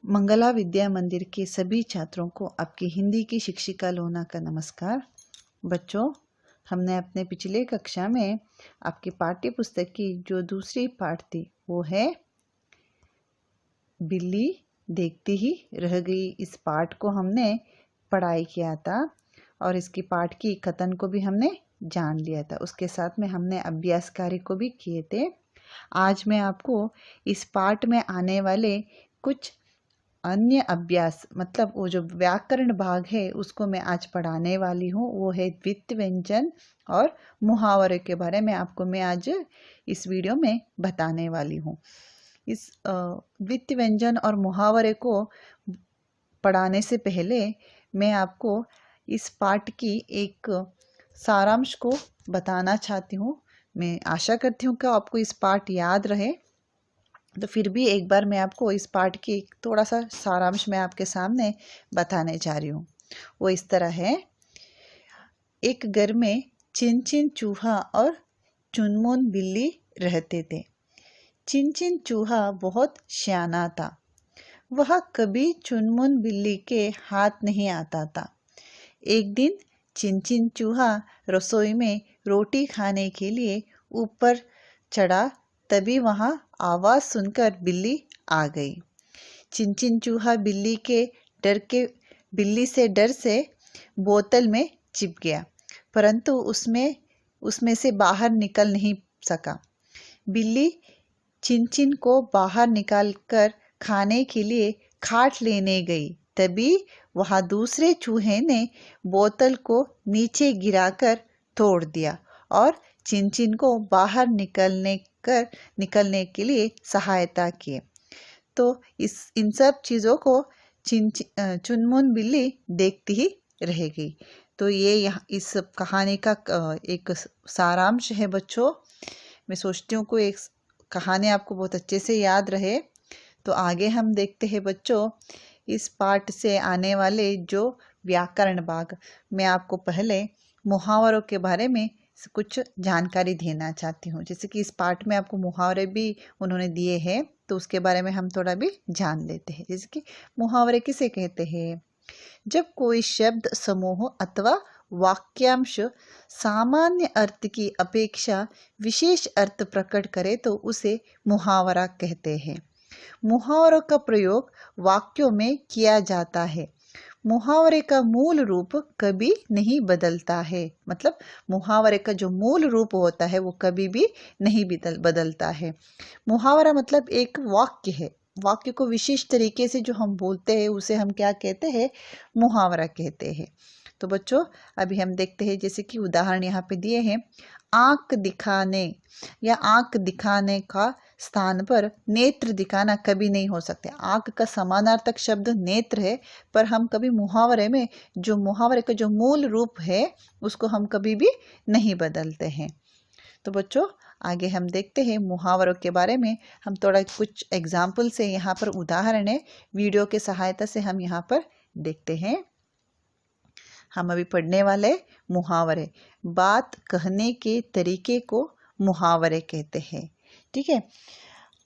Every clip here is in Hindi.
मंगला विद्या मंदिर के सभी छात्रों को आपकी हिंदी की शिक्षिका लोना का नमस्कार। बच्चों, हमने अपने पिछले कक्षा में आपकी पाठ्य पुस्तक की जो दूसरी पाठ थी वो है बिल्ली देखती ही रह गई। इस पाठ को हमने पढ़ाई किया था और इसकी पाठ की कथन को भी हमने जान लिया था। उसके साथ में हमने अभ्यास कार्य को भी किए थे। आज मैं आपको इस पाठ में आने वाले कुछ अन्य अभ्यास मतलब वो जो व्याकरण भाग है उसको मैं आज पढ़ाने वाली हूँ। वो है द्वित्व व्यंजन और मुहावरे के बारे में आपको मैं आज इस वीडियो में बताने वाली हूँ। इस द्वित्व व्यंजन और मुहावरे को पढ़ाने से पहले मैं आपको इस पाठ की एक सारांश को बताना चाहती हूँ। मैं आशा करती हूँ कि आपको इस पाठ याद रहे, तो फिर भी एक बार मैं आपको इस पाठ की थोड़ा सा सारांश मैं आपके सामने बताने जा रही हूँ। वो इस तरह है। एक घर में चिन-चिन चूहा और चुनमुन बिल्ली रहते थे। चिन-चिन चूहा बहुत शयाना था। वह कभी चुनमुन बिल्ली के हाथ नहीं आता था। एक दिन चिन-चिन चूहा रसोई में रोटी खाने के लिए ऊपर चढ़ा, तभी वहां आवाज सुनकर बिल्ली आ गई। चिन-चिन चूहा बिल्ली से डर से बोतल में चिप गया, परंतु उसमें से बाहर निकल नहीं सका। बिल्ली चिन-चिन को बाहर निकालकर खाने के लिए खाट लेने गई, तभी वहां दूसरे चूहे ने बोतल को नीचे गिराकर तोड़ दिया और चिन-चिन को बाहर निकलने के लिए सहायता किए। तो इन सब चीज़ों को चुनमुन बिल्ली देखती ही रह गई। तो ये इस कहानी का एक सारांश है बच्चों। मैं सोचती हूँ कोई एक कहानी आपको बहुत अच्छे से याद रहे। तो आगे हम देखते हैं बच्चों इस पाठ से आने वाले जो व्याकरण भाग। मैं आपको पहले मुहावरों के बारे में कुछ जानकारी देना चाहती हूँ। जैसे कि इस पाठ में आपको मुहावरे भी उन्होंने दिए हैं, तो उसके बारे में हम थोड़ा भी जान लेते हैं। जैसे कि मुहावरे किसे कहते हैं? जब कोई शब्द समूह अथवा वाक्यांश सामान्य अर्थ की अपेक्षा विशेष अर्थ प्रकट करे तो उसे मुहावरा कहते हैं। मुहावरों का प्रयोग वाक्यों में किया जाता है। मुहावरे का मूल रूप कभी नहीं बदलता है। मतलब मुहावरे का जो मूल रूप होता है वो कभी भी नहीं बदलता है। मुहावरा मतलब एक वाक्य है। वाक्य को विशेष तरीके से जो हम बोलते हैं उसे हम क्या कहते हैं? मुहावरा कहते हैं। तो बच्चों अभी हम देखते हैं, जैसे कि उदाहरण यहाँ पे दिए हैं। आंख दिखाने या आंख दिखाने का स्थान पर नेत्र दिखाना कभी नहीं हो सकते। आंख का समानार्थक शब्द नेत्र है, पर हम कभी मुहावरे में जो मुहावरे का जो मूल रूप है उसको हम कभी भी नहीं बदलते हैं। तो बच्चों आगे हम देखते हैं मुहावरों के बारे में। हम थोड़ा कुछ एग्जाम्पल से यहाँ पर उदाहरण है वीडियो के सहायता से हम यहाँ पर देखते हैं। हम अभी पढ़ने वाले मुहावरे। बात कहने के तरीके को मुहावरे कहते हैं। ठीक है,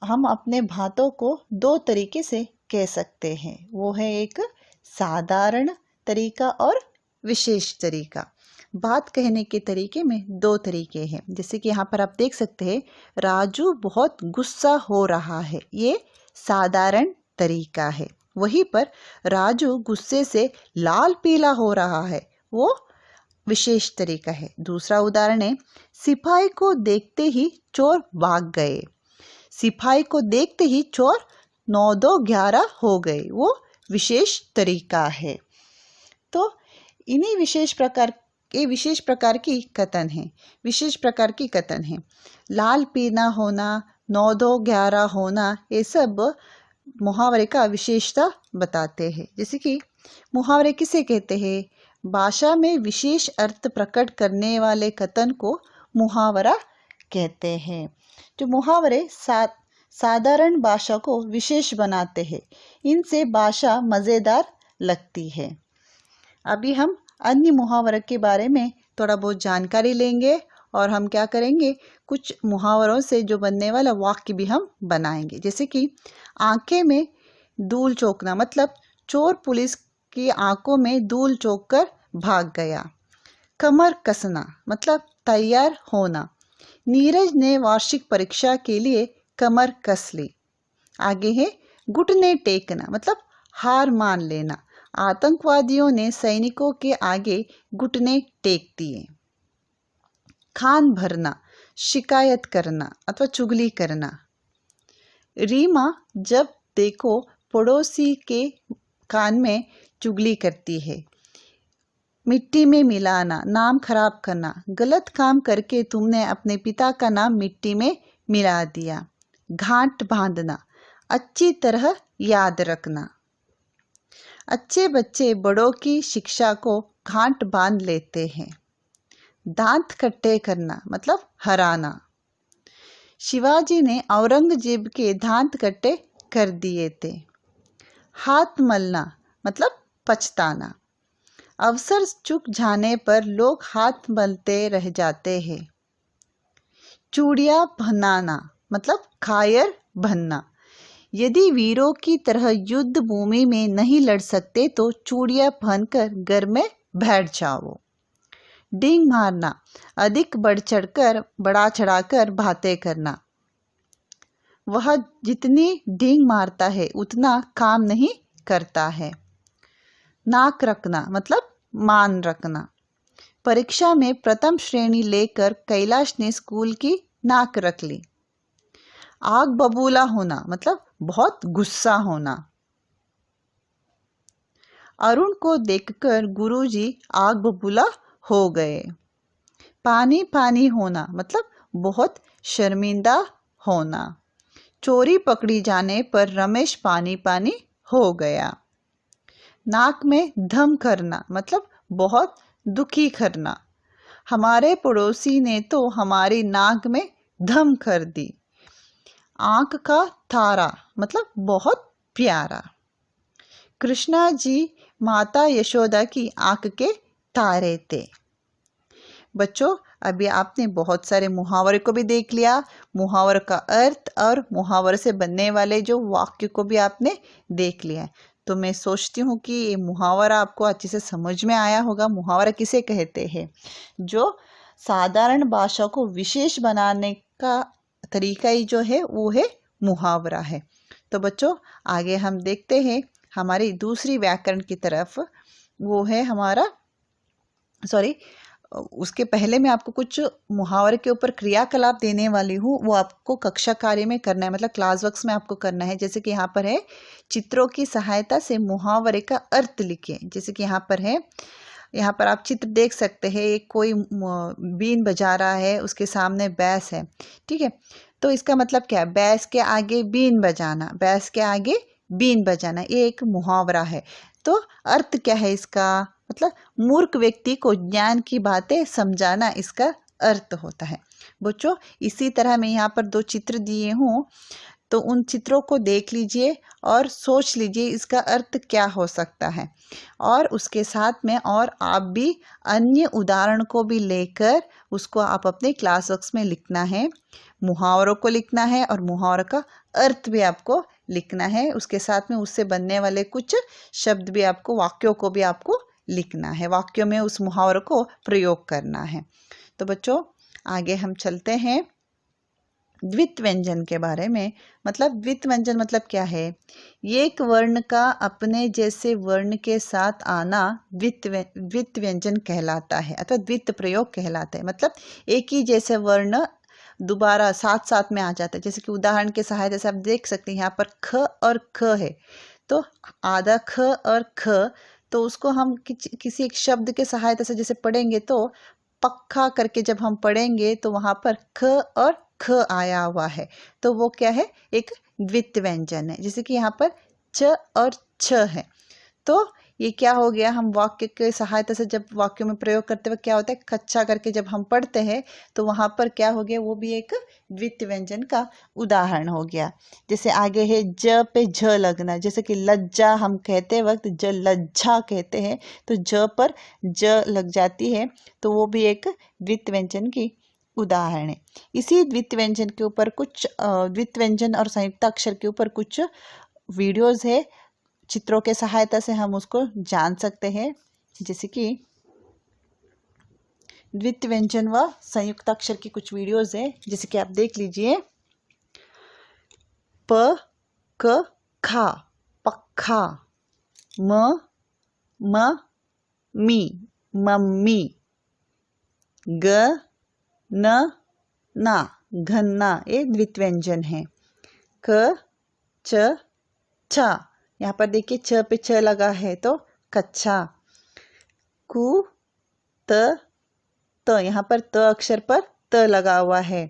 हम अपने बातों को दो तरीके से कह सकते हैं। वो है एक साधारण तरीका और विशेष तरीका। बात कहने के तरीके में दो तरीके हैं। जैसे कि यहाँ पर आप देख सकते हैं, राजू बहुत गुस्सा हो रहा है, ये साधारण तरीका है। वहीं पर राजू गुस्से से लाल पीला हो रहा है, वो विशेष तरीका है। दूसरा उदाहरण है, सिपाही को देखते ही चोर भाग गए। सिपाही को देखते ही चोर 9-2-11 हो गए, वो विशेष तरीका है। तो इन्हीं विशेष प्रकार की कथन है। विशेष प्रकार की कथन है। लाल पीला होना, 9-2-11 होना, ये सब मुहावरे का विशेषता बताते हैं। जैसे कि मुहावरे किसे कहते हैं? भाषा में विशेष अर्थ प्रकट करने वाले कथन को मुहावरा कहते हैं। जो मुहावरे साधारण भाषा को विशेष बनाते हैं, इनसे भाषा मज़ेदार लगती है। अभी हम अन्य मुहावरे के बारे में थोड़ा बहुत जानकारी लेंगे और हम क्या करेंगे, कुछ मुहावरों से जो बनने वाला वाक्य भी हम बनाएंगे। जैसे कि आंखें में धूल चौंकना मतलब चोर पुलिस की आंखों में धूल चौंक कर भाग गया। कमर कसना मतलब तैयार होना। नीरज ने वार्षिक परीक्षा के लिए कमर कस ली। आगे है घुटने टेकना मतलब हार मान लेना। आतंकवादियों ने सैनिकों के आगे घुटने टेक दिए। खान भरना शिकायत करना अथवा चुगली करना। रीमा जब देखो पड़ोसी के कान में चुगली करती है। मिट्टी में मिलाना नाम खराब करना गलत काम करके तुमने अपने पिता का नाम मिट्टी में मिला दिया। गांठ बांधना अच्छी तरह याद रखना। अच्छे बच्चे बड़ों की शिक्षा को गांठ बांध लेते हैं। दांत खट्टे करना मतलब हराना। शिवाजी ने औरंगजेब के दांत खट्टे कर दिए थे। हाथ मलना मतलब पछताना। अवसर चूक जाने पर लोग हाथ मलते रह जाते हैं। चूड़ियां पहनाना मतलब कायर बनना। यदि वीरों की तरह युद्ध भूमि में नहीं लड़ सकते तो चूड़ियां पहनकर घर में बैठ जाओ। डींग मारना अधिक बढ़ा चढ़ाकर बातें करना। वह जितनी डींग मारता है उतना काम नहीं करता है। नाक रखना मतलब मान रखना। परीक्षा में प्रथम श्रेणी लेकर कैलाश ने स्कूल की नाक रख ली। आग बबूला होना मतलब बहुत गुस्सा होना। अरुण को देखकर गुरुजी आग बबूला हो गए। पानी पानी होना मतलब बहुत शर्मिंदा होना। चोरी पकड़ी जाने पर रमेश पानी पानी हो गया। नाक में धम करना मतलब बहुत दुखी करना। हमारे पड़ोसी ने तो हमारी नाक में धम कर दी। आंख का तारा मतलब बहुत प्यारा। कृष्णा जी माता यशोदा की आंख के तारे थे। बच्चों अभी आपने बहुत सारे मुहावरे को भी देख लिया। मुहावरे का अर्थ और मुहावरे से बनने वाले जो वाक्य को भी आपने देख लिया है। तो मैं सोचती हूँ कि ये मुहावरा आपको अच्छे से समझ में आया होगा। मुहावरा किसे कहते हैं? जो साधारण भाषा को विशेष बनाने का तरीका ही जो है वो है मुहावरा है। तो बच्चों आगे हम देखते हैं हमारी दूसरी व्याकरण की तरफ। वो है हमारा उसके पहले मैं आपको कुछ मुहावरे के ऊपर क्रियाकलाप देने वाली हूँ। वो आपको कक्षा कार्य में करना है मतलब क्लास वर्क्स में आपको करना है। जैसे कि यहाँ पर है चित्रों की सहायता से मुहावरे का अर्थ लिखिए। जैसे कि यहाँ पर आप चित्र देख सकते हैं। एक कोई बीन बजा रहा है, उसके सामने बैस है, ठीक है। तो इसका मतलब क्या है? बैस के आगे बीन बजाना, बैस के आगे बीन बजाना, ये एक मुहावरा है। तो अर्थ क्या है इसका? मतलब मूर्ख व्यक्ति को ज्ञान की बातें समझाना इसका अर्थ होता है। बच्चों इसी तरह मैं यहाँ पर 2 चित्र दिए हूँ, तो उन चित्रों को देख लीजिए और सोच लीजिए इसका अर्थ क्या हो सकता है। और उसके साथ में और आप भी अन्य उदाहरण को भी लेकर उसको आप अपने क्लास वर्क्स में लिखना है। मुहावरों को लिखना है और मुहावरों का अर्थ भी आपको लिखना है। उसके साथ में उससे बनने वाले कुछ शब्द भी आपको, वाक्यों को भी आपको लिखना है। वाक्यों में उस मुहावरे को प्रयोग करना है। तो बच्चों आगे हम चलते हैं द्वित्व व्यंजन के बारे में। मतलब द्वित्व व्यंजन मतलब क्या है? एक वर्ण का अपने जैसे वर्ण के साथ आना द्वित्व व्यंजन कहलाता है अथवा द्वित्व प्रयोग कहलाता है। मतलब एक ही जैसे वर्ण दोबारा साथ साथ में आ जाता है। जैसे कि उदाहरण के सहायता से आप देख सकते हैं यहाँ पर ख और ख है, तो आधा ख और ख, तो उसको हम किसी एक शब्द के सहायता से जैसे पढ़ेंगे तो पक्का करके जब हम पढ़ेंगे तो वहाँ पर ख और ख आया हुआ है, तो वो क्या है? एक द्वित्व व्यंजन है। जैसे कि यहाँ पर च और छ है, तो ये क्या हो गया? हम वाक्य के सहायता से जब वाक्यों में प्रयोग करते हुए क्या होता है, कच्चा करके जब हम पढ़ते हैं तो वहाँ पर क्या हो गया? वो भी एक द्वित्व व्यंजन का उदाहरण हो गया। जैसे आगे है ज पे झ लगना। जैसे कि लज्जा हम कहते वक्त ज लज्जा कहते हैं, तो ज पर ज लग जाती है, तो वो भी एक द्वित्व व्यंजन की उदाहरण है। इसी द्वित्व व्यंजन के ऊपर कुछ द्वित्व व्यंजन और संयुक्त अक्षर के ऊपर कुछ वीडियोस है, चित्रों के सहायता से हम उसको जान सकते हैं। जैसे कि द्वितीय व्यंजन व संयुक्त अक्षर की कुछ वीडियोस है, जैसे कि आप देख लीजिए। प क खा पखा, म मी मम्मी, ग न ना घन्ना, ये द्वितीय व्यंजन है। क च छा, यहाँ पर देखिए छ पे छ लगा है तो कच्छा। कु त यहाँ पर त अक्षर पर त लगा हुआ है।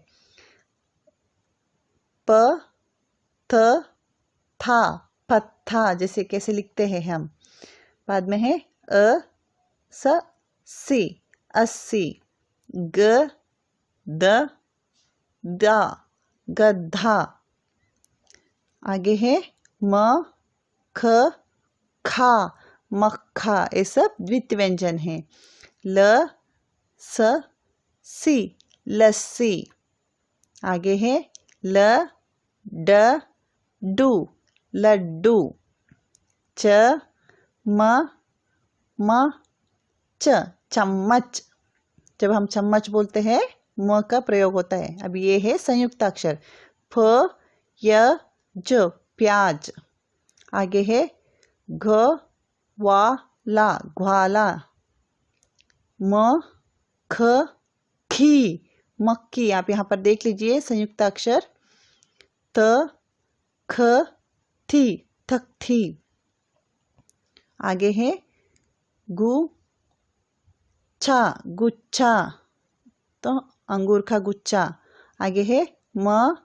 प थ था पत्था, जैसे कैसे लिखते हैं हम। बाद में है स सी अस्सी, ग द दा गधा। आगे है म ख खा मक्खा, ये सब द्वितीय व्यंजन है। ल स सी लस्सी। आगे है ल ड डू लड्डू। च म च चम्मच, जब हम चम्मच बोलते हैं म का प्रयोग होता है। अब ये है संयुक्त अक्षर। फ य ज प्याज। आगे है घ वा ला ग्वाला। म ख खी मक्खी, आप यहाँ पर देख लीजिए संयुक्त अक्षर। त ख थी थी। आगे है गु छा गुच्छा, तो अंगूर का गुच्छा। आगे है म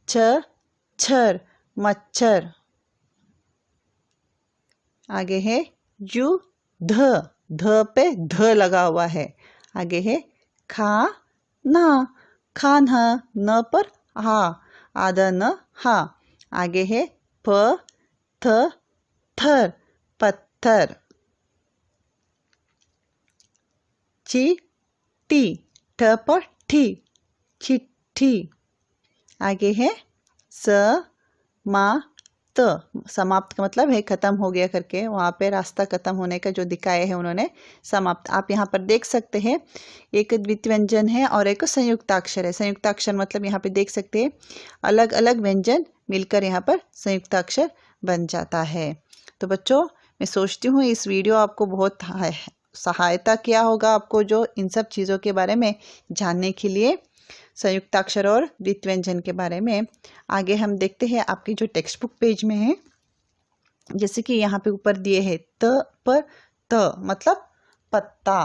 छ छर मच्छर। आगे है यू ध पे ध लगा हुआ है। आगे है खा ना खाना, न पर हा आधा न हा। आगे है प थ थर पत्थर। ची टी ठ पर ठी चिट्ठी। आगे है स मा त, समाप्त का मतलब है खत्म हो गया करके, वहाँ पे रास्ता खत्म होने का जो दिखाया है उन्होंने समाप्त। आप यहाँ पर देख सकते हैं एक द्वितीय व्यंजन है और एक संयुक्ताक्षर है। संयुक्ताक्षर मतलब यहाँ पे देख सकते हैं अलग अलग व्यंजन मिलकर यहाँ पर संयुक्ताक्षर बन जाता है। तो बच्चों, मैं सोचती हूँ इस वीडियो आपको बहुत सहायता किया होगा, आपको जो इन सब चीज़ों के बारे में जानने के लिए, संयुक्ताक्षर और द्वितीय व्यंजन के बारे में। आगे हम देखते हैं आपकी जो टेक्स्ट बुक पेज में है, जैसे कि यहाँ पे ऊपर दिए हैं त पर त मतलब पत्ता।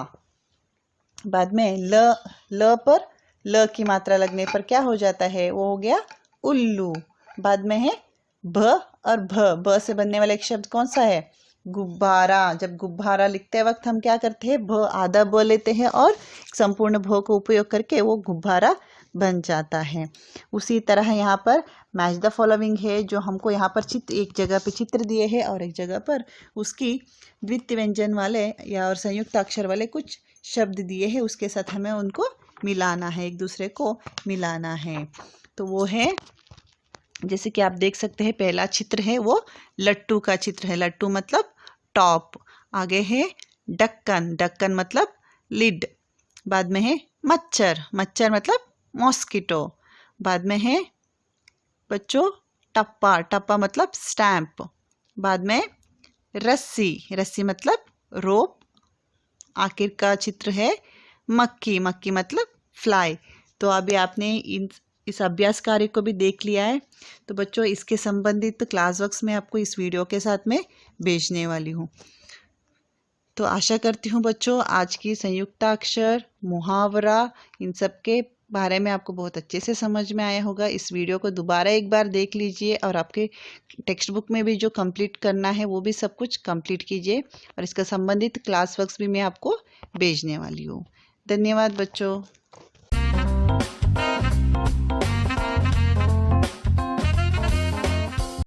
बाद में ल पर ल की मात्रा लगने पर क्या हो जाता है, वो हो गया उल्लू। बाद में है भ और भ से बनने वाला एक शब्द कौन सा है, गुब्बारा। जब गुब्बारा लिखते वक्त हम क्या करते हैं, भ आधा ब लेते हैं और संपूर्ण भ को उपयोग करके वो गुब्बारा बन जाता है। उसी तरह यहाँ पर मैच द फॉलोइंग है, जो हमको यहाँ पर चित्र, एक जगह पे चित्र दिए हैं और एक जगह पर उसकी द्वितीय व्यंजन वाले या और संयुक्त अक्षर वाले कुछ शब्द दिए हैं, उसके साथ हमें उनको मिलाना है, एक दूसरे को मिलाना है। तो वो है, जैसे कि आप देख सकते हैं पहला चित्र है वो लट्टू का चित्र है। लट्टू मतलब टॉप। आगे है ढक्कन, ढक्कन मतलब लिड। बाद में है मच्छर, मच्छर मतलब मॉस्किटो। बाद में है बच्चों टप्पा, टप्पा मतलब स्टैम्प। बाद में रस्सी, रस्सी मतलब रोप। आखिर का चित्र है मक्खी, मक्खी मतलब फ्लाई। तो अभी आपने इस अभ्यास कार्य को भी देख लिया है। तो बच्चों, इसके संबंधित क्लास वर्क्स में आपको इस वीडियो के साथ में भेजने वाली हूँ। तो आशा करती हूँ बच्चों आज की संयुक्ताक्षर, मुहावरा, इन सब के बारे में आपको बहुत अच्छे से समझ में आया होगा। इस वीडियो को दोबारा एक बार देख लीजिए और आपके टेक्स्ट बुक में भी जो कंप्लीट करना है वो भी सब कुछ कंप्लीट कीजिए, और इसका संबंधित क्लास वर्क्स भी मैं आपको भेजने वाली हूँ। धन्यवाद बच्चों।